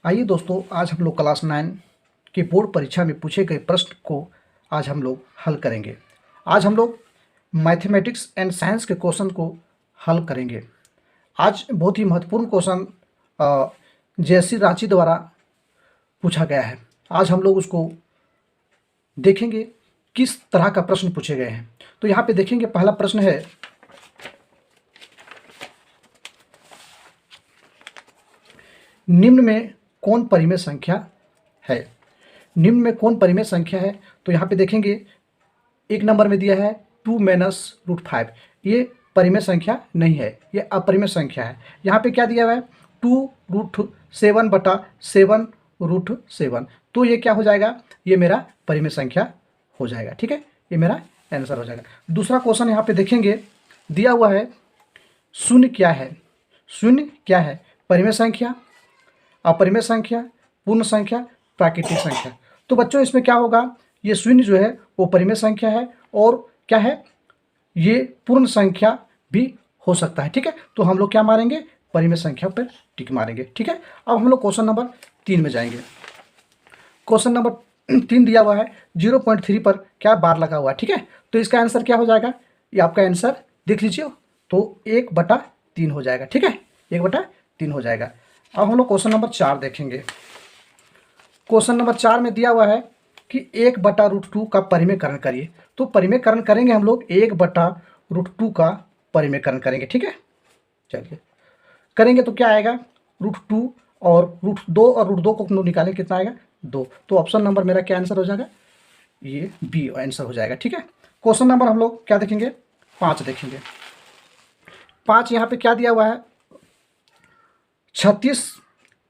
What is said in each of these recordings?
आइए दोस्तों, आज हम लोग क्लास 9 की बोर्ड परीक्षा में पूछे गए प्रश्न को आज हम लोग हल करेंगे। आज हम लोग मैथमेटिक्स एंड साइंस के क्वेश्चन को हल करेंगे। आज बहुत ही महत्वपूर्ण क्वेश्चन जयश्री रांची द्वारा पूछा गया है। आज हम लोग उसको देखेंगे किस तरह का प्रश्न पूछे गए हैं। तो यहाँ पे देखेंगे, पहला प्रश्न है, निम्न में कौन परिमेय संख्या है। निम्न में कौन परिमेय संख्या है। तो यहाँ पे देखेंगे, एक नंबर में दिया है 2 माइनस रूट 5। ये परिमेय संख्या नहीं है, ये अपरिमेय संख्या है। यहाँ पे क्या दिया हुआ है 2√7/7 रूट 7। तो ये क्या हो जाएगा, ये मेरा परिमेय संख्या हो जाएगा। ठीक है, ये मेरा आंसर हो जाएगा। दूसरा क्वेश्चन यहाँ पे देखेंगे, दिया हुआ है शून्य क्या है। शून्य क्या है, परिमेय संख्या, अपरिमेय संख्या, पूर्ण संख्या, प्राकृतिक संख्या। तो बच्चों इसमें क्या होगा, ये शून्य जो है वो परिमेय संख्या है और क्या है, ये पूर्ण संख्या भी हो सकता है। ठीक है, तो हम लोग क्या मारेंगे, परिमेय संख्या पर टिक मारेंगे। ठीक है, अब हम लोग क्वेश्चन नंबर 3 में जाएंगे। क्वेश्चन नंबर 3 दिया हुआ है 0.3 पर क्या बार लगा हुआ है। ठीक है, तो इसका आंसर क्या हो जाएगा, ये आपका आंसर देख लीजिए, तो 1/3 हो जाएगा। ठीक है, 1/3 हो जाएगा। अब हम लोग क्वेश्चन नंबर 4 देखेंगे। क्वेश्चन नंबर 4 में दिया हुआ है कि 1/√2 का परिमेयकरण करिए। तो परिमेयकरण करेंगे हम लोग, 1/√2 का परिमेयकरण करेंगे। ठीक है, चलिए करेंगे तो क्या आएगा, √2 और √2 और √2 को हम लोग निकालें, कितना आएगा 2। तो ऑप्शन नंबर मेरा क्या आंसर हो जाएगा, ये बी आंसर हो जाएगा। ठीक है, क्वेश्चन नंबर हम लोग क्या देखेंगे, 5 देखेंगे। 5 यहाँ पे क्या दिया हुआ है, 36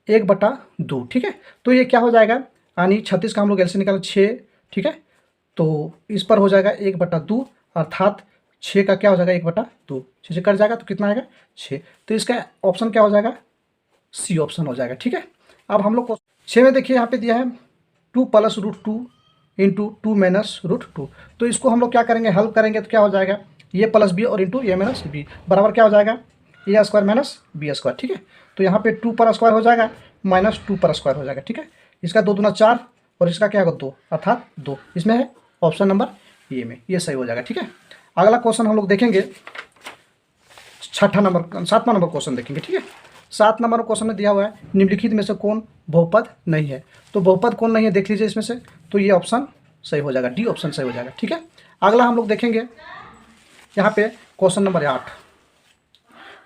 1/2। ठीक है, तो ये क्या हो जाएगा, यानी 36 का हम लोग एलसीएम निकालें 6। ठीक है, तो इस पर हो जाएगा 1/2, अर्थात 6 का क्या हो जाएगा 1/2, 6 से कट जाएगा तो कितना आएगा 6। तो इसका ऑप्शन क्या हो जाएगा, सी ऑप्शन हो जाएगा। ठीक है, अब हम लोग को 6 में देखिए, यहाँ पे दिया है 2 + √2 इंटू 2 माइनस √2। तो इसको हम लोग क्या करेंगे, हल करेंगे तो क्या हो जाएगा, ये प्लस बी और इंटू ए माइनस बी बराबर क्या हो जाएगा, ए स्क्वायर माइनस बी स्क्वायर। ठीक है, तो यहाँ पे 2 पर स्क्वायर हो जाएगा माइनस 2 पर स्क्वायर हो जाएगा। ठीक है, इसका 2 दूना 4 और इसका क्या होगा 2, अर्थात 2 इसमें है ऑप्शन नंबर ए में, ये सही हो जाएगा। ठीक है, अगला क्वेश्चन हम लोग देखेंगे, 7वां नंबर क्वेश्चन देखेंगे। ठीक है, 7 नंबर क्वेश्चन में दिया हुआ है, निम्नलिखित में से कौन बहुपद नहीं है। तो बहुपद कौन नहीं है देख लीजिए इसमें से, तो ये ऑप्शन सही हो जाएगा, डी ऑप्शन सही हो जाएगा। ठीक है, अगला हम लोग देखेंगे यहाँ पे क्वेश्चन नंबर 8।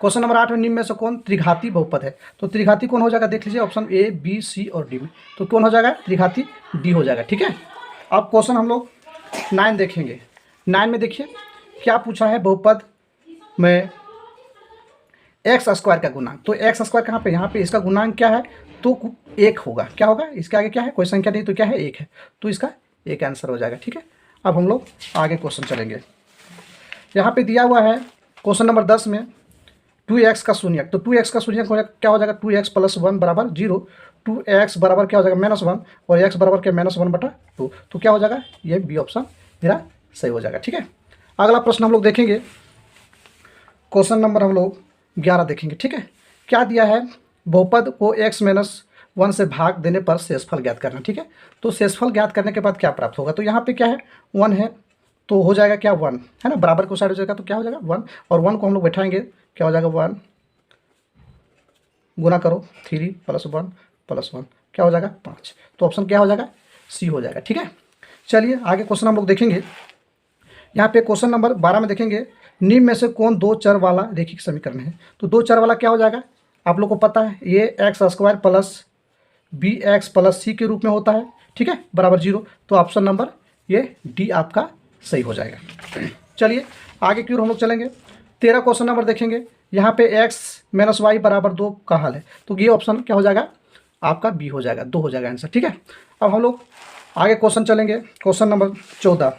क्वेश्चन नंबर 8 में निम्न में से कौन त्रिघाती बहुपद है। तो त्रिघाती कौन हो जाएगा देख लीजिए, ऑप्शन ए, बी, सी और डी में। तो कौन हो जाएगा, त्रिघाती डी हो जाएगा। ठीक है, अब क्वेश्चन हम लोग 9 देखेंगे। 9 में देखिए क्या पूछा है, बहुपद में एक्स स्क्वायर का गुणांक। तो एक्स स्क्वायर कहाँ पे, यहाँ पे इसका गुणांक क्या है, तो 1 होगा। क्या होगा, इसके आगे क्या है, कोई संख्या नहीं, तो क्या है 1 है, तो इसका एक आंसर हो जाएगा। ठीक है, अब हम लोग आगे क्वेश्चन चलेंगे। यहाँ पे दिया हुआ है क्वेश्चन नंबर 10 में 2x का शून्यक। तो 2x का शून्यक क्या हो जाएगा, 2x + 1 बराबर 0। 2x बराबर क्या हो जाएगा -1 और x बराबर क्या -1/2। तो क्या हो जाएगा, ये बी ऑप्शन मेरा सही हो जाएगा। ठीक है, अगला प्रश्न हम लोग देखेंगे, क्वेश्चन नंबर हम लोग 11 देखेंगे। ठीक है, क्या दिया है, बहुपद को x-1 से भाग देने पर शेषफल ज्ञात करना। ठीक है, तो शेषफल ज्ञात करने के बाद क्या प्राप्त होगा, तो यहाँ पे क्या है 1 है, तो हो जाएगा क्या 1 है ना, बराबर को साइड हो जाएगा तो क्या हो जाएगा 1, और 1 को हम लोग बैठाएंगे, क्या हो जाएगा 1 गुना करो 3 + 1 + 1 क्या हो जाएगा 5। तो ऑप्शन क्या हो जाएगा, सी हो जाएगा। ठीक है, चलिए आगे क्वेश्चन हम लोग देखेंगे। यहाँ पे क्वेश्चन नंबर 12 में देखेंगे, निम्न में से कौन 2 चर वाला रैखिक समीकरण है। तो 2 चर वाला क्या हो जाएगा, आप लोग को पता है, ये x² + bx + c के रूप में होता है। ठीक है, बराबर 0। तो ऑप्शन नंबर ये डी आपका सही हो जाएगा। चलिए आगे की ओर हम लोग चलेंगे। 13 क्वेश्चन नंबर देखेंगे। यहाँ पे x - y = 2 का हल है। तो ये ऑप्शन क्या हो जाएगा, आपका बी हो जाएगा, 2 हो जाएगा आंसर। ठीक है, अब हम लोग आगे क्वेश्चन चलेंगे। Question number 14।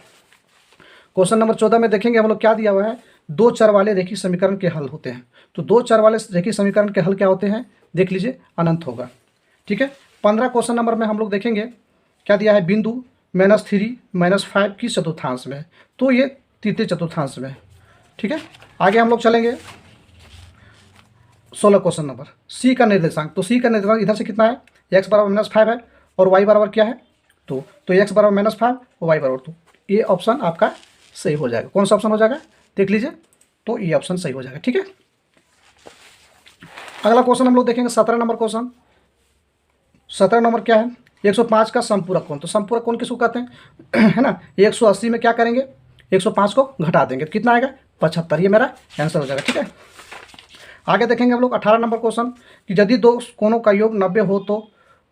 क्वेश्चन नंबर 14 में देखेंगे हम लोग क्या दिया हुआ है, 2 चर वाले रैखिक समीकरण के हल होते हैं। तो 2 चर वाले रैखिक समीकरण के हल क्या होते हैं, देख लीजिए, अनंत होगा। ठीक है, 15 क्वेश्चन नंबर में हम लोग देखेंगे क्या दिया है, बिंदु -3 -5 की चतुर्थांश में है। तो ये तृतीय चतुर्थांश में है। ठीक है, आगे हम लोग चलेंगे 16 क्वेश्चन नंबर, सी का निर्देशांक। तो सी का निर्देशांक इधर से कितना है एक्स बराबर -5 है और वाई बराबर क्या है 2, तो एक्स बराबर -5 और वाई बराबर 2, ये ऑप्शन आपका सही हो जाएगा। कौन सा ऑप्शन हो जाएगा देख लीजिए, तो ये ऑप्शन सही हो जाएगा। ठीक है, अगला क्वेश्चन हम लोग देखेंगे 17 नंबर क्वेश्चन। 17 नंबर क्या है, 105 का समपूरक कोण। तो समपूरक कोण किसको कहते हैं है ना, 180 में क्या करेंगे 105 को घटा देंगे तो कितना आएगा 75, ये मेरा आंसर हो जाएगा। ठीक है, आगे देखेंगे हम लोग 18 नंबर क्वेश्चन कि यदि दो कोणों का योग 90 हो तो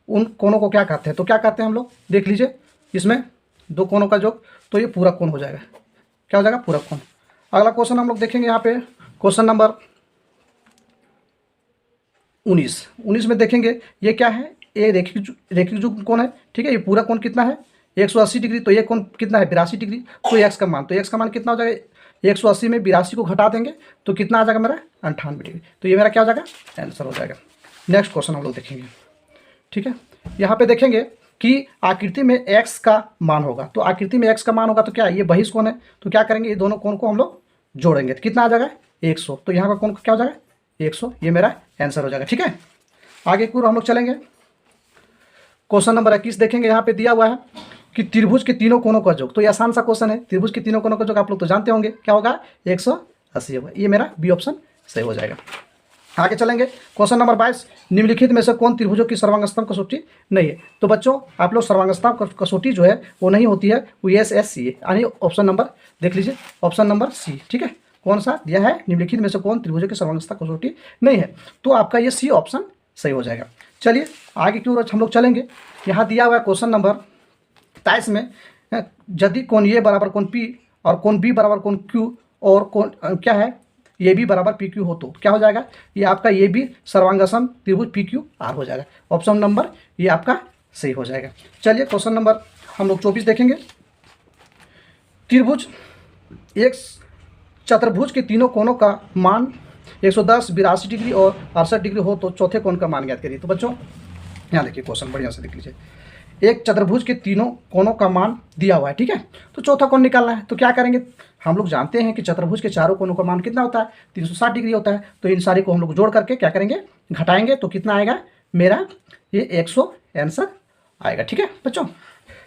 उन कोणों को क्या कहते हैं। तो क्या कहते हैं हम लोग देख लीजिए, इसमें दो कोणों का योग, तो ये पूरक कोण हो जाएगा। क्या हो जाएगा पूरक कोण। अगला क्वेश्चन हम लोग देखेंगे यहाँ पे क्वेश्चन नंबर 19 में देखेंगे ये क्या है, ये रेखिक युग्म कोण है। ठीक है, ये पूरा कोण कितना है 180 डिग्री, तो ये कोण कितना है 82 डिग्री। तो एक्स का मान, तो एक्स का मान कितना हो जाएगा 180 में 82 को घटा देंगे तो कितना आ जाएगा मेरा 98 डिग्री। तो ये मेरा क्या हो जाएगा आंसर हो जाएगा। नेक्स्ट क्वेश्चन हम लोग देखेंगे। ठीक है, यहाँ पे देखेंगे कि आकृति में एक्स का मान होगा। तो आकृति में एक्स का मान होगा तो क्या ये बहिष कोण है, तो क्या करेंगे ये दोनों कोण को हम लोग जोड़ेंगे तो कितना आ जाएगा 100। तो यहाँ का कोण क्या हो जाएगा 100, ये मेरा आंसर हो जाएगा। ठीक है, आगे की ओर हम लोग चलेंगे। क्वेश्चन नंबर 21 देखेंगे, यहाँ पे दिया हुआ है कि त्रिभुज के तीनों कोणों का योग। तो ये आसान सा क्वेश्चन है, त्रिभुज के तीनों कोणों का योग आप लोग तो जानते होंगे क्या होगा 180 होगा, ये मेरा बी ऑप्शन सही हो जाएगा। आगे चलेंगे क्वेश्चन नंबर 22, निम्नलिखित में से कौन त्रिभुजों की सर्वांगस्तम कसौटी नहीं है। तो बच्चों आप लोग सर्वांगस्तम कसौटी जो है वो नहीं होती है, वो SSC है, यानी ऑप्शन नंबर देख लीजिए, ऑप्शन नंबर सी। ठीक है, कौन सा दिया है निम्नलिखित में से कौन त्रिभुजों की सर्वांगस्तम कसौटी नहीं है, तो आपका ये सी ऑप्शन सही हो जाएगा। चलिए आगे की ओर हम लोग चलेंगे। यहाँ दिया हुआ है क्वेश्चन नंबर 23 में, यदि कोण ए बराबर कोण पी और कोण बी बराबर कोण क्यू और कोण क्या है ए बी बराबर पी क्यू हो तो क्या हो जाएगा, ये आपका ए बी सर्वांगसम त्रिभुज पी क्यू आर हो जाएगा। ऑप्शन नंबर ये आपका सही हो जाएगा। चलिए क्वेश्चन नंबर हम लोग 24 देखेंगे। त्रिभुज एक चतुर्भुज के तीनों कोणों का मान 110, 82 डिग्री और 68 डिग्री हो तो चौथे कोण का मान ज्ञात करिए। तो बच्चों यहाँ देखिए क्वेश्चन बढ़िया से देख लीजिए, एक चतुर्भुज के तीनों कोणों का मान दिया हुआ है। ठीक है, तो चौथा कोण निकालना है तो क्या करेंगे, हम लोग जानते हैं कि चतुर्भुज के चारों कोणों का मान कितना होता है 360 डिग्री होता है। तो इन सारी को हम लोग जोड़ करके क्या करेंगे घटाएंगे तो कितना आएगा मेरा ये 100 आंसर आएगा। ठीक है बच्चों,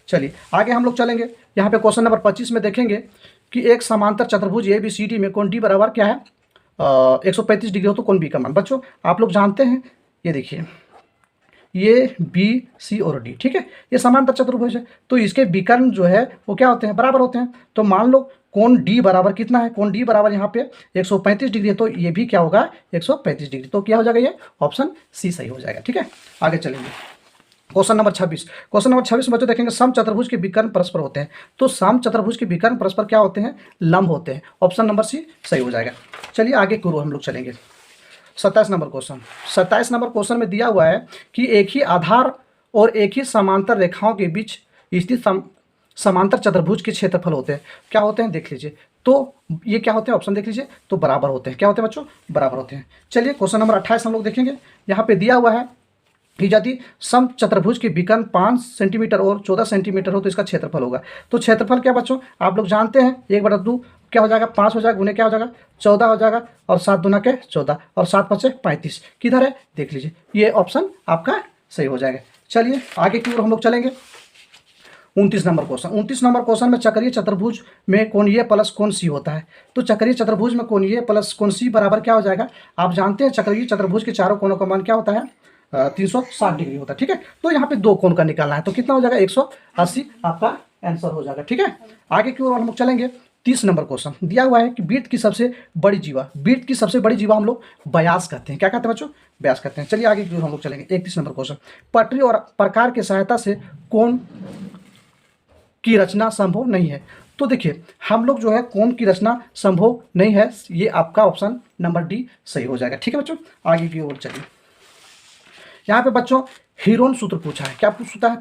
चलिए आगे हम लोग चलेंगे। यहाँ पे क्वेश्चन नंबर 25 में देखेंगे कि एक समांतर चतुर्भुज ABCD में कोण डी बराबर क्या है 135 डिग्री हो तो कोण बी का मान। बच्चों आप लोग जानते हैं, ये देखिए ये बी सी और डी, ठीक है, ये समांतर चतुर्भुज है तो इसके विकर्ण जो है वो क्या होते हैं बराबर होते हैं। तो मान लो कोण डी बराबर कितना है, कोण डी बराबर यहाँ पे 135 डिग्री है तो ये भी क्या होगा 135 डिग्री, तो क्या हो जाएगा ये ऑप्शन सी सही हो जाएगा। ठीक है, आगे चलेंगे क्वेश्चन नंबर 26। क्वेश्चन नंबर 26 बच्चों देखेंगे सम चतुर्भुज के विकर्ण परस्पर होते हैं। तो सम चतुर्भुज के विकर्ण परस्पर क्या होते हैं लंब होते हैं, ऑप्शन नंबर सी सही हो जाएगा। चलिए आगे की ओर हम लोग चलेंगे। 27 नंबर क्वेश्चन। 27 नंबर क्वेश्चन में दिया हुआ है कि एक ही आधार और एक ही समांतर रेखाओं के बीच स्थित समांतर चतुर्भुज के क्षेत्रफल होते हैं, क्या होते हैं देख लीजिए। तो ये क्या होते हैं ऑप्शन देख लीजिए, तो बराबर होते हैं। क्या होते हैं बच्चों बराबर होते हैं। चलिए क्वेश्चन नंबर 28 हम लोग देखेंगे। यहाँ पे दिया हुआ है कि यदि सम चतुर्भुज के विकर्ण 5 सेंटीमीटर और 14 सेंटीमीटर हो तो इसका क्षेत्रफल होगा। तो क्षेत्रफल क्या बच्चों आप लोग जानते हैं 1/2 क्या हो जाएगा 5 हो जाएगा, गुने क्या हो जाएगा 14 हो जाएगा और 7 दूना के 14 और 7 5 35 किधर है देख लीजिए, ये ऑप्शन आपका सही हो जाएगा। चलिए आगे की ओर हम लोग चलेंगे। 29 नंबर क्वेश्चन। 29 नंबर क्वेश्चन में चक्रीय चतुर्भुज में कोण ए प्लस कोण सी होता है। तो चक्रीय चतुर्भुज में कोण ए प्लस कोण सी बराबर क्या हो जाएगा, आप जानते हैं चक्रीय चतुर्भुज के चारों कोणों का मान क्या होता है 360 डिग्री होता है। ठीक है, तो यहाँ पे दो कोण का निकालना है तो कितना हो जाएगा 180 आपका आंसर हो जाएगा। ठीक है, आगे की ओर हम लोग चलेंगे। 30 नंबर क्वेश्चन दिया हुआ है कि वृत्त की सबसे बड़ी जीवा, वृत्त की सबसे बड़ी जीवा हम लोग व्यास कहते हैं। क्या कहते हैं बच्चों व्यास कहते हैं। चलिए आगे की ओर हम लोग चलेंगे। 31 नंबर क्वेश्चन। पटरी और प्रकार की सहायता से कोण की रचना संभव नहीं है। तो देखिए हम लोग जो है कोण की रचना संभव नहीं है, ये आपका ऑप्शन नंबर डी सही हो जाएगा। ठीक है बच्चों, आगे की ओर चलिए। यहाँ पे बच्चों हीरोन सूत्र पूछा है। क्या पूछता है,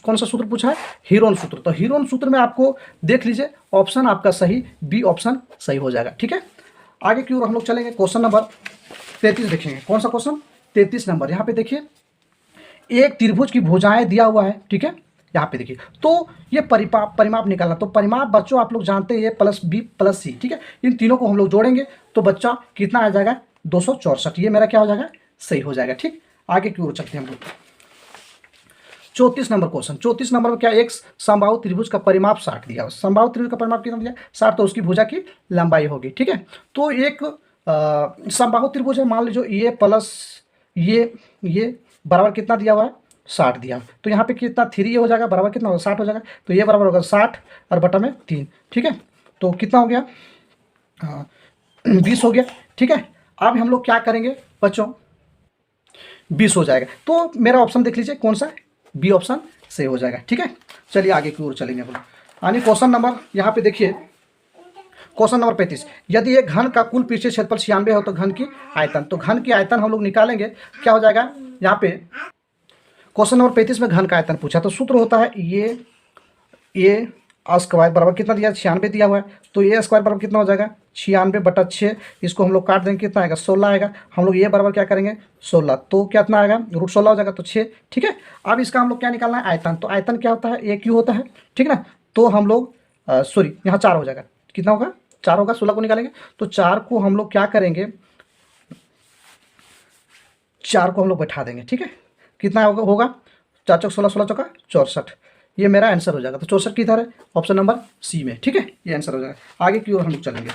कौन सा सूत्र पूछा है हीरोन सूत्र। तो हीरोन सूत्र में आपको देख लीजिए ऑप्शन आपका सही बी ऑप्शन सही हो जाएगा। ठीक है, आगे की ओर हम लोग चलेंगे। क्वेश्चन नंबर 33 देखेंगे। कौन सा क्वेश्चन 33 नंबर। यहाँ पे देखिए एक त्रिभुज की भुजाएं दिया हुआ है। ठीक है, यहाँ पे देखिए तो ये परिमाप निकालना। तो परिमाप बच्चों आप लोग जानते हैं प्लस बी प्लस सी। ठीक है, इन तीनों को हम लोग जोड़ेंगे तो बच्चा कितना आ जाएगा 264, ये मेरा क्या हो जाएगा सही हो जाएगा। ठीक, आगे की ओर चलते हैं हम लोग। 34 नंबर क्वेश्चन, 34 नंबर में क्या, एक समबाहु त्रिभुज का परिमाप 60 दिया, समबाहु त्रिभुज का परिमाप कितना दिया 60, तो उसकी भुजा की लंबाई होगी, ठीक है। तो एक समबाहु त्रिभुज है, मान लीजिए ये प्लस ये बराबर कितना दिया हुआ है 60 दिया, तो यहाँ पे कितना 3 ये हो जाएगा, बराबर कितना होगा 60 हो जाएगा, तो ये बराबर होगा 60 और बटा में 3, ठीक है। तो कितना हो गया 20 हो गया, ठीक है। अब हम लोग क्या करेंगे बच्चों, 20 हो जाएगा, तो मेरा ऑप्शन देख लीजिए कौन सा है, बी ऑप्शन सही हो जाएगा, ठीक है। चलिए आगे की ओर चलेंगे हम लोग। यानी क्वेश्चन नंबर यहाँ पे देखिए, क्वेश्चन नंबर 35, यदि एक घन का कुल पृष्ठीय क्षेत्रफल 96 हो तो घन की आयतन, तो घन की आयतन हम लोग निकालेंगे, क्या हो जाएगा यहाँ पे क्वेश्चन नंबर 35 में घन का आयतन पूछा, तो सूत्र होता है ये स्क्वायर बराबर कितना दिया 96 दिया हुआ है, तो ये स्क्वायर बराबर कितना हो जाएगा 96/6, इसको हम लोग काट देंगे, कितना आएगा 16 आएगा, हम लोग ये बराबर क्या करेंगे 16, तो कितना आएगा √16 हो जाएगा, तो 6, ठीक है। अब इसका हम लोग क्या निकालना है आयतन, तो आयतन क्या होता है AQ होता है, ठीक है ना। तो हम लोग सॉरी यहाँ 4 हो जाएगा, कितना होगा 4 होगा, 16 को निकालेंगे, तो 4 को हम लोग क्या करेंगे, 4 को हम लोग बैठा देंगे, ठीक है। कितना होगा 4 चौक 16, 16 चौका 64, ये मेरा आंसर हो जाएगा, तो 64 किधर है ऑप्शन नंबर सी में, ठीक है, ये आंसर हो जाएगा। आगे की ओर हम लोग चलेंगे,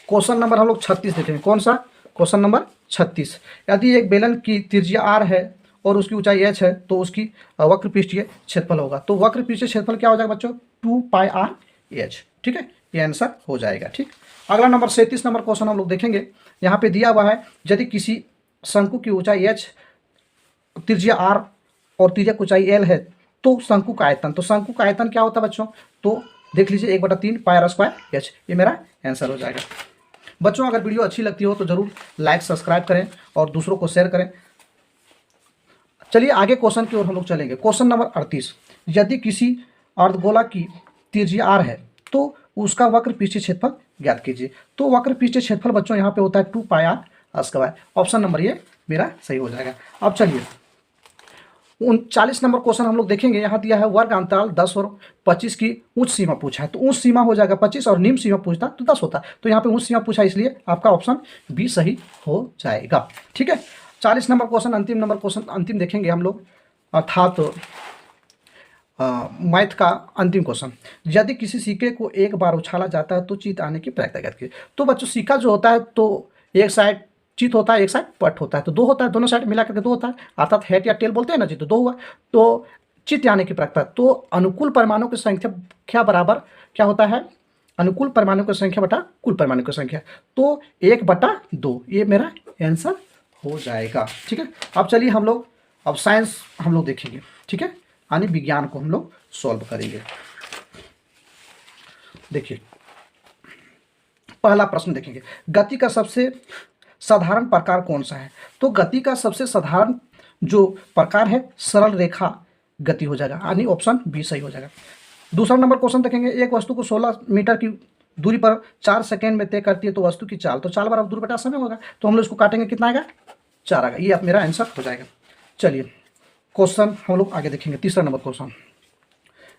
क्वेश्चन नंबर हम लोग 36 देखेंगे, कौन सा क्वेश्चन नंबर 36, यदि एक बेलन की त्रिज्या r है और उसकी ऊंचाई h है तो उसकी वक्र पृष्ठीय क्षेत्रफल होगा, तो वक्र पृष्ठीय क्षेत्रफल क्या हो जाएगा बच्चों 2πr/h, ठीक है, ये आंसर हो जाएगा, ठीक। अगला नंबर 37 नंबर क्वेश्चन हम लोग देखेंगे, यहाँ पे दिया हुआ है यदि किसी शंकु की ऊंचाई h, त्रिज्या r और त्रिज्या की ऊंचाई l है तो शंकु का आयतन, तो शंकु का आयतन क्या होता है बच्चों, तो देख लीजिए 1/3 πr²h, ये मेरा आंसर हो जाएगा। बच्चों अगर वीडियो अच्छी लगती हो तो जरूर लाइक सब्सक्राइब करें और दूसरों को शेयर करें। चलिए आगे क्वेश्चन की ओर हम लोग चलेंगे, क्वेश्चन नंबर 38, यदि किसी अर्धगोला की त्रिज्या r है तो उसका वक्र पृष्ठीय क्षेत्रफल ज्ञात कीजिए, तो वक्र पृष्ठीय क्षेत्रफल बच्चों यहाँ पे होता है 2πr², ऑप्शन नंबर ये मेरा सही हो जाएगा। अब चलिए 39 नंबर क्वेश्चन हम लोग देखेंगे, यहाँ दिया है वर्ग अंतराल 10 और 25 की उच्च सीमा पूछा है, तो उच्च सीमा हो जाएगा 25 और निम्न सीमा पूछता तो 10 होता, तो यहाँ पे उच्च सीमा पूछा इसलिए आपका ऑप्शन बी सही हो जाएगा, ठीक है। 40 नंबर क्वेश्चन अंतिम देखेंगे हम लोग, अर्थात मैथ का अंतिम क्वेश्चन, यदि किसी सिक्के को एक बार उछाला जाता है तो जीत आने की प्रक्रिया ज्ञात कीजिए, तो बच्चों सिक्का जो होता है तो एक साइड चित होता है, एक साइड पट होता है, तो 2 होता है, दोनों साइड मिला करके 2 होता है, अर्थात हेड या टेल बोलते हैं ना जी, तो 2 हुआ, तो चित आने की प्रक्रिया, तो अनुकूल परमाणु की संख्या बराबर क्या होता है, अनुकूल परमाणु की संख्या बटा कुल परमाणु की संख्या, तो 1/2, ये मेरा आंसर हो जाएगा, ठीक है। अब चलिए हम लोग अब साइंस हम लोग देखेंगे, ठीक है, यानी विज्ञान को हम लोग सॉल्व करेंगे। देखिए पहला प्रश्न देखेंगे, गति का सबसे साधारण प्रकार कौन सा है, तो गति का सबसे साधारण जो प्रकार है सरल रेखा गति हो जाएगा, यानी ऑप्शन बी सही हो जाएगा। दूसरा नंबर क्वेश्चन देखेंगे, एक वस्तु को 16 मीटर की दूरी पर 4 सेकेंड में तय करती है तो वस्तु की चाल, तो चाल बराबर दूरी बटा समय होगा, तो हम लोग इसको काटेंगे, कितना आएगा 4 आएगा, ये अब मेरा आंसर हो जाएगा। चलिए क्वेश्चन हम लोग आगे देखेंगे, तीसरा नंबर क्वेश्चन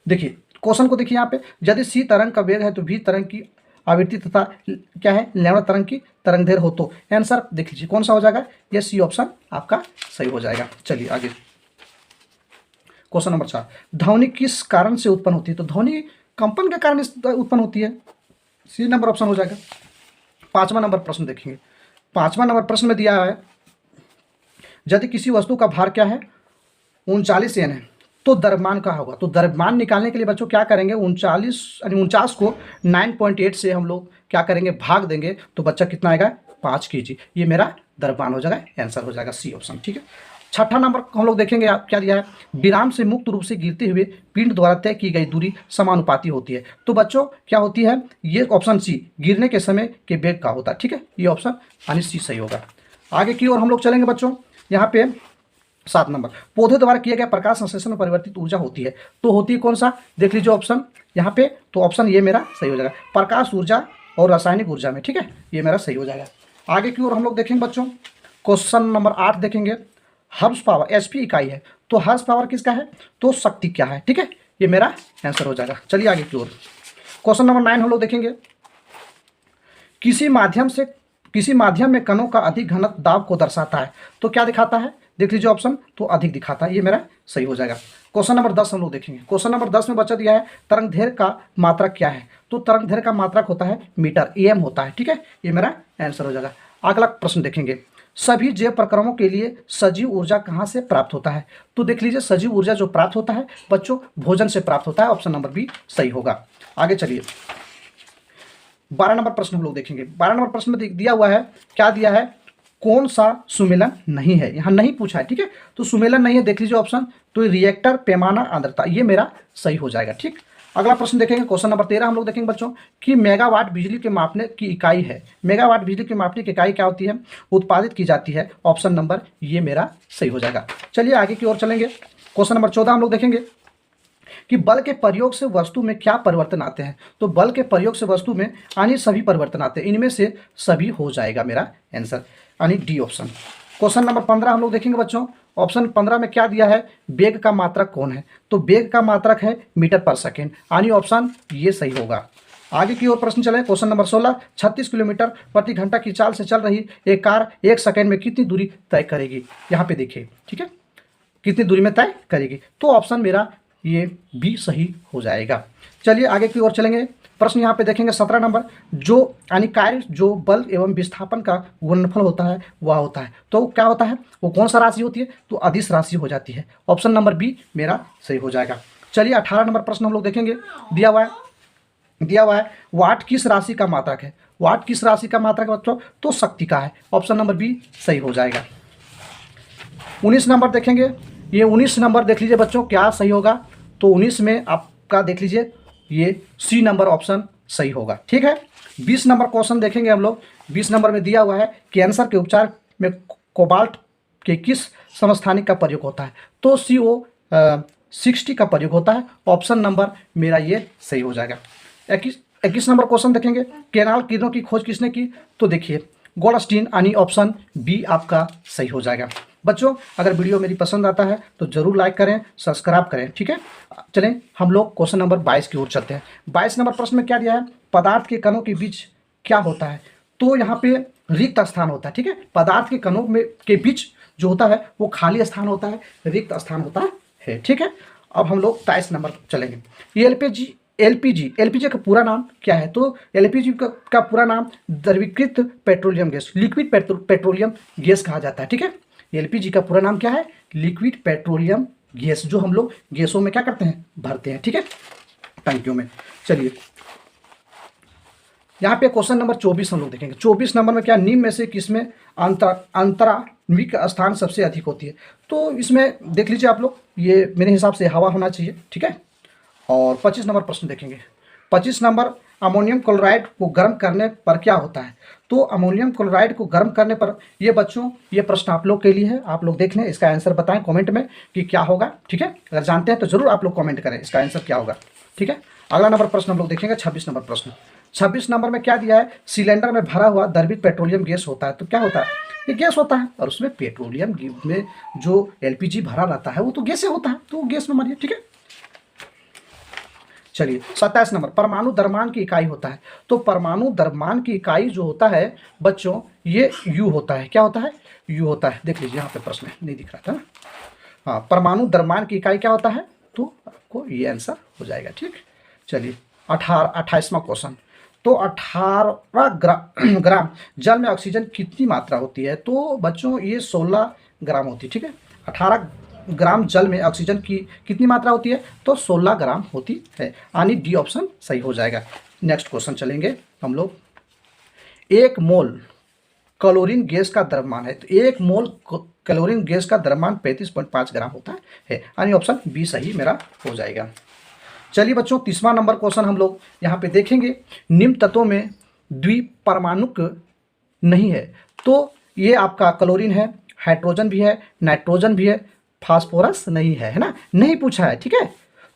देखिए, क्वेश्चन को देखिए यहाँ पे, यदि सी तरंग का वेग है तो भी तरंग की आवृत्ति तथा क्या है लैम्डा तरंग की तरंग दैर्घ्य हो, तो आंसर देख लीजिए कौन सा हो जाएगा, ये सी ऑप्शन आपका सही हो जाएगा। चलिए आगे क्वेश्चन नंबर 4, ध्वनि किस कारण से उत्पन्न होती है, तो ध्वनि कंपन के कारण उत्पन्न होती है, सी नंबर ऑप्शन हो जाएगा। 5वां नंबर प्रश्न देखेंगे, 5वां नंबर प्रश्न में दिया है यदि किसी वस्तु का भार क्या है 39 N है तो द्रव्यमान का होगा, तो द्रव्यमान निकालने के लिए बच्चों क्या करेंगे 49 को 9.8 से हम लोग क्या करेंगे भाग देंगे, तो बच्चा कितना आएगा 5 kg, ये मेरा द्रव्यमान हो जाएगा, आंसर हो जाएगा सी ऑप्शन, ठीक है। 6ठा नंबर हम लोग देखेंगे, आप क्या दिया है, विराम से मुक्त रूप से गिरते हुए पिंड द्वारा तय की गई दूरी समानुपाती होती है, तो बच्चों क्या होती है, ये ऑप्शन सी गिरने के समय के वेग का होता है, ठीक है, ये ऑप्शन यानी सी सही होगा। आगे की ओर हम लोग चलेंगे बच्चों, यहाँ पे 7 नंबर, पौधे द्वारा किया गया प्रकाश संश्लेषण में परिवर्तित ऊर्जा होती है, तो होती है कौन सा, देख लीजिए ऑप्शन यहाँ पे, तो ऑप्शन ये मेरा सही हो जाएगा, प्रकाश ऊर्जा और रासायनिक ऊर्जा में, ठीक है, ये मेरा सही हो जाएगा। आगे की ओर हम लोग देखेंगे बच्चों, क्वेश्चन नंबर 8 देखेंगे, हर्ट्ज पावर एचपी इकाई है, तो हर्ट्ज पावर किसका है, तो शक्ति क्या है, ठीक है, ये मेरा आंसर हो जाएगा। चलिए आगे की ओर क्वेश्चन नंबर 9 हम लोग देखेंगे, किसी माध्यम से किसी माध्यम में कणों का अधिक घनत्व दाब को दर्शाता है, तो क्या दिखाता है? देख लीजिए ऑप्शन, तो अधिक दिखाता है, ये मेरा सही हो जाएगा। क्वेश्चन नंबर 10 हम लोग देखेंगे। क्वेश्चन नंबर 10 में बच्चा दिया है तरंग दैर्घ्य का मात्रक क्या है? तो तरंग दैर्घ्य का मात्रक होता है मीटर, एम होता है, ठीक है, ये मेरा आंसर हो जाएगा। अगला प्रश्न देखेंगे, सभी जैव प्रक्रमों के लिए सजीव ऊर्जा कहाँ से प्राप्त होता है? तो देख लीजिए सजीव ऊर्जा जो प्राप्त होता है बच्चों भोजन से प्राप्त होता है, ऑप्शन नंबर बी सही होगा। आगे चलिए 12 नंबर प्रश्न हम लोग देखेंगे। 12 नंबर प्रश्न में दिया हुआ है, क्या दिया है? कौन सा सुमेलन नहीं है? यहाँ नहीं पूछा है, ठीक है, तो सुमेलन नहीं है, देख लीजिए ऑप्शन, तो रिएक्टर, पैमाना, आर्द्रता, ये मेरा सही हो जाएगा, ठीक। अगला प्रश्न देखेंगे, क्वेश्चन नंबर 13 हम लोग देखेंगे बच्चों कि मेगावाट बिजली के मापने की इकाई है। मेगावाट बिजली के मापने की इकाई क्या होती है? उत्पादित की जाती है, ऑप्शन नंबर ये मेरा सही हो जाएगा। चलिए आगे की ओर चलेंगे। क्वेश्चन नंबर 14 हम लोग देखेंगे कि बल के प्रयोग से वस्तु में क्या परिवर्तन आते हैं? तो बल के प्रयोग से वस्तु में यानी सभी परिवर्तन आते हैं, इनमें से सभी हो जाएगा मेरा आंसर, यानी डी ऑप्शन। क्वेश्चन नंबर 15 हम लोग देखेंगे बच्चों। ऑप्शन 15 में क्या दिया है? वेग का मात्रक कौन है? तो वेग का मात्रक है मीटर पर सेकेंड, यानी ऑप्शन ये सही होगा। आगे की ओर प्रश्न चले। क्वेश्चन नंबर 16, 36 किलोमीटर प्रति घंटा की चाल से चल रही एक कार 1 सेकेंड में कितनी दूरी तय करेगी? यहाँ पे देखिए, ठीक है, कितनी दूरी में तय करेगी? तो ऑप्शन मेरा ये बी सही हो जाएगा। चलिए आगे की ओर चलेंगे। प्रश्न यहाँ पे देखेंगे 17 नंबर, जो यानी कार्य जो बल एवं विस्थापन का गुणनफल होता है वह होता है, तो क्या होता है? वो कौन सा राशि होती है? तो अदिश राशि हो जाती है, ऑप्शन नंबर बी मेरा सही हो जाएगा। चलिए 18 नंबर प्रश्न हम लोग देखेंगे। दिया हुआ है वाट किस राशि का मात्रक है? वाट किस राशि का मात्रक है बच्चों? तो शक्ति का है, ऑप्शन नंबर बी सही हो जाएगा। 19 नंबर देखेंगे। ये 19 नंबर देख लीजिए बच्चों, क्या सही होगा? तो 19 में आपका देख लीजिए ये सी नंबर ऑप्शन सही होगा, ठीक है। 20 नंबर क्वेश्चन देखेंगे हम लोग। 20 नंबर में दिया हुआ है कैंसर के उपचार में कोबाल्ट के किस समस्थानिक का प्रयोग होता है? तो CO60 का प्रयोग होता है, ऑप्शन नंबर मेरा ये सही हो जाएगा। 21 नंबर क्वेश्चन देखेंगे, केनाल किरणों की खोज किसने की? तो देखिए गोल्डस्टीन, यानी ऑप्शन बी आपका सही हो जाएगा। बच्चों अगर वीडियो मेरी पसंद आता है तो जरूर लाइक करें, सब्सक्राइब करें, ठीक है। चलें हम लोग क्वेश्चन नंबर 22 की ओर चलते हैं। 22 नंबर प्रश्न में क्या दिया है? पदार्थ के कणों के बीच क्या होता है? तो यहाँ पे रिक्त स्थान होता है, ठीक है। पदार्थ के कणों में के बीच जो होता है वो खाली स्थान होता है, रिक्त स्थान होता है, ठीक है। अब हम लोग 23 नंबर चलेंगे। ये एलपीजी का पूरा नाम क्या है? तो एलपीजी का पूरा नाम द्रवीकृत petroleum gas, liquid petroleum gas कहा जाता है, ठीक है। एलपीजी का पूरा नाम क्या है? लिक्विड पेट्रोलियम गैस, जो हम लोग गैसों में क्या करते हैं? भरते हैं, ठीक है, टंकियों में। चलिए यहाँ पे क्वेश्चन नंबर 24 हम लोग देखेंगे। 24 नंबर में क्या, निम्न में से किसमें अंतराण्विक स्थान सबसे अधिक होती है? तो इसमें देख लीजिए आप लोग, ये मेरे हिसाब से हवा होना चाहिए, ठीक है। और 25 नंबर प्रश्न देखेंगे। 25 नंबर, अमोनियम क्लोराइड को गर्म करने पर क्या होता है? तो अमोनियम क्लोराइड को गर्म करने पर, ये बच्चों ये प्रश्न आप लोग के लिए है, आप लोग देख लें, इसका आंसर बताएं कमेंट में कि क्या होगा, ठीक है। अगर जानते हैं तो जरूर आप लोग कमेंट करें इसका आंसर क्या होगा, ठीक है। अगला नंबर प्रश्न हम लोग देखेंगे 26 नंबर प्रश्न। 26 नंबर में क्या दिया है? सिलेंडर में भरा हुआ द्रवित पेट्रोलियम गैस होता है, तो क्या होता है? ये गैस होता है, और उसमें पेट्रोलियम में जो एलपीजी भरा रहता है वो तो गैस होता है, तो गैस में मारिए, ठीक है। चलिए 27 नंबर, परमाणु द्रव्यमान की इकाई होता है। तो परमाणु द्रव्यमान की इकाई जो होता है बच्चों ये यू होता है, क्या होता है? यू होता है। देख लीजिए यहाँ पे प्रश्न नहीं दिख रहा था ना, हाँ, परमाणु द्रव्यमान की इकाई क्या होता है? तो आपको ये आंसर हो जाएगा, ठीक। चलिए 28वां क्वेश्चन। तो 18 ग्राम जल में ऑक्सीजन कितनी मात्रा होती है? तो बच्चों ये 16 ग्राम होती है, ठीक है। 18 ग्राम जल में ऑक्सीजन की कितनी मात्रा होती है? तो 16 ग्राम होती है, यानी डी ऑप्शन सही हो जाएगा। नेक्स्ट क्वेश्चन चलेंगे हम लोग। 1 मोल क्लोरीन गैस का द्रव्यमान है, तो 1 मोल क्लोरीन गैस का द्रव्यमान 35.5 ग्राम होता है, यानी ऑप्शन बी सही मेरा हो जाएगा। चलिए बच्चों 30वां नंबर क्वेश्चन हम लोग यहाँ पे देखेंगे। निम्न तत्वों में द्विपरमाणुक नहीं है, तो ये आपका क्लोरीन है, हाइड्रोजन भी है, नाइट्रोजन भी है, फास्फोरस नहीं है ना, नहीं पूछा है, ठीक है।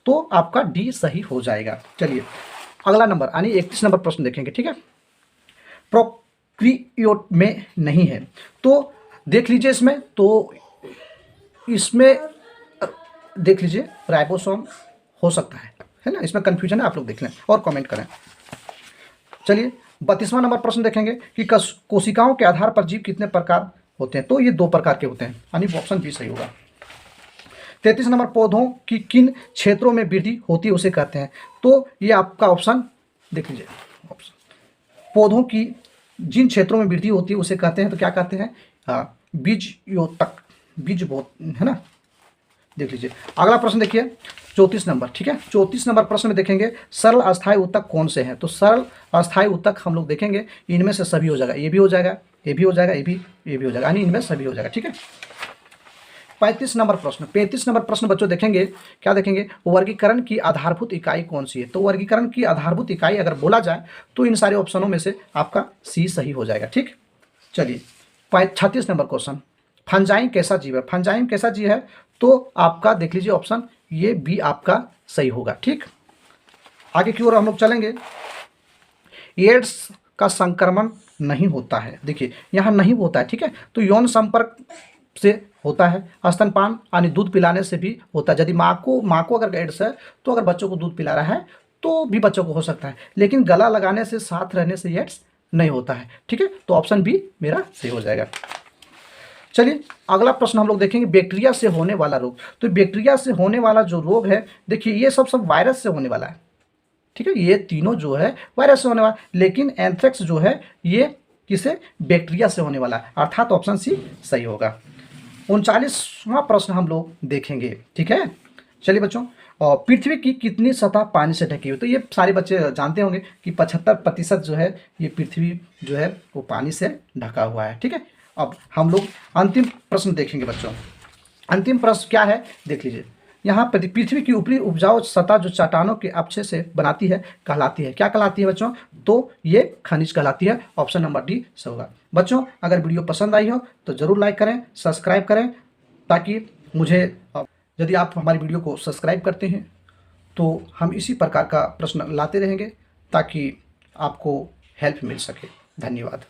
तो आपका डी सही हो जाएगा। चलिए अगला नंबर यानी 31 नंबर प्रश्न देखेंगे, ठीक है। प्रोकैरियोट में नहीं है, तो देख लीजिए इसमें, तो इसमें देख लीजिए राइबोसोम हो सकता है ना, इसमें कंफ्यूजन है, आप लोग देख लें और कमेंट करें। चलिए 32वां नंबर प्रश्न देखेंगे कि कोशिकाओं के आधार पर जीव कितने प्रकार होते हैं, तो ये 2 प्रकार के होते हैं, यानी ऑप्शन बी सही होगा। 33 नंबर पौधों की किन क्षेत्रों में वृद्धि होती है उसे कहते हैं, तो ये आपका ऑप्शन देख लीजिए, ऑप्शन पौधों की जिन क्षेत्रों में वृद्धि होती है उसे कहते हैं, तो क्या कहते हैं, बीज योतक, बीज बहुत है ना, देख लीजिए। अगला प्रश्न देखिए 34 नंबर, ठीक है। 34 नंबर प्रश्न में देखेंगे सरल अस्थायी ऊतक कौन से हैं, तो सरल अस्थायी ऊतक हम लोग देखेंगे इनमें से सभी हो जाएगा, ये भी हो जाएगा, ये भी हो जाएगा, ये भी हो जाएगा, यानी इनमें सभी हो जाएगा, ठीक है। 35 नंबर प्रश्न बच्चों देखेंगे, क्या देखेंगे, वर्गीकरण की आधारभूत इकाई कौन सी है, तो वर्गीकरण की आधारभूत इकाई अगर बोला जाए तो इन सारे ऑप्शनों में से आपका सी सही हो जाएगा, ठीक। चलिए 36 नंबर क्वेश्चन, फंजाइम कैसा जीव है, फंजाइम कैसा जीव है, तो आपका देख लीजिए ऑप्शन ये बी आपका सही होगा, ठीक। आगे की ओर हम लोग चलेंगे। एड्स का संक्रमण नहीं होता है, देखिए यहाँ नहीं होता है, ठीक है, तो यौन संपर्क से होता है, स्तनपान यानी दूध पिलाने से भी होता है। यदि माँ को अगर एड्स है तो अगर बच्चों को दूध पिला रहा है तो भी बच्चों को हो सकता है, लेकिन गला लगाने से, साथ रहने से एड्स नहीं होता है, ठीक है, तो ऑप्शन बी मेरा सही हो जाएगा। चलिए अगला प्रश्न हम लोग देखेंगे बैक्टीरिया से होने वाला रोग, तो बैक्टीरिया से होने वाला जो रोग है, देखिए ये सब वायरस से होने वाला है, ठीक है, ये तीनों जो है वायरस से होने वाला, लेकिन एंथ्रेक्स जो है ये किसे, बैक्टीरिया से होने वाला है, अर्थात ऑप्शन सी सही होगा। 39वां प्रश्न हम लोग देखेंगे, ठीक है। चलिए बच्चों, और पृथ्वी की कितनी सतह पानी से ढकी हुई, तो ये सारे बच्चे जानते होंगे कि 75% जो है ये पृथ्वी जो है वो पानी से ढका हुआ है, ठीक है। अब हम लोग अंतिम प्रश्न देखेंगे बच्चों। अंतिम प्रश्न क्या है देख लीजिए, यहाँ पृथ्वी की ऊपरी उपजाऊ सतह जो चट्टानों के अपक्षय से बनाती है कहलाती है, क्या कहलाती है बच्चों, तो ये खनिज कहलाती है, ऑप्शन नंबर डी सही होगा। बच्चों अगर वीडियो पसंद आई हो तो ज़रूर लाइक करें, सब्सक्राइब करें, ताकि मुझे, यदि आप हमारी वीडियो को सब्सक्राइब करते हैं तो हम इसी प्रकार का प्रश्न लाते रहेंगे ताकि आपको हेल्प मिल सके। धन्यवाद।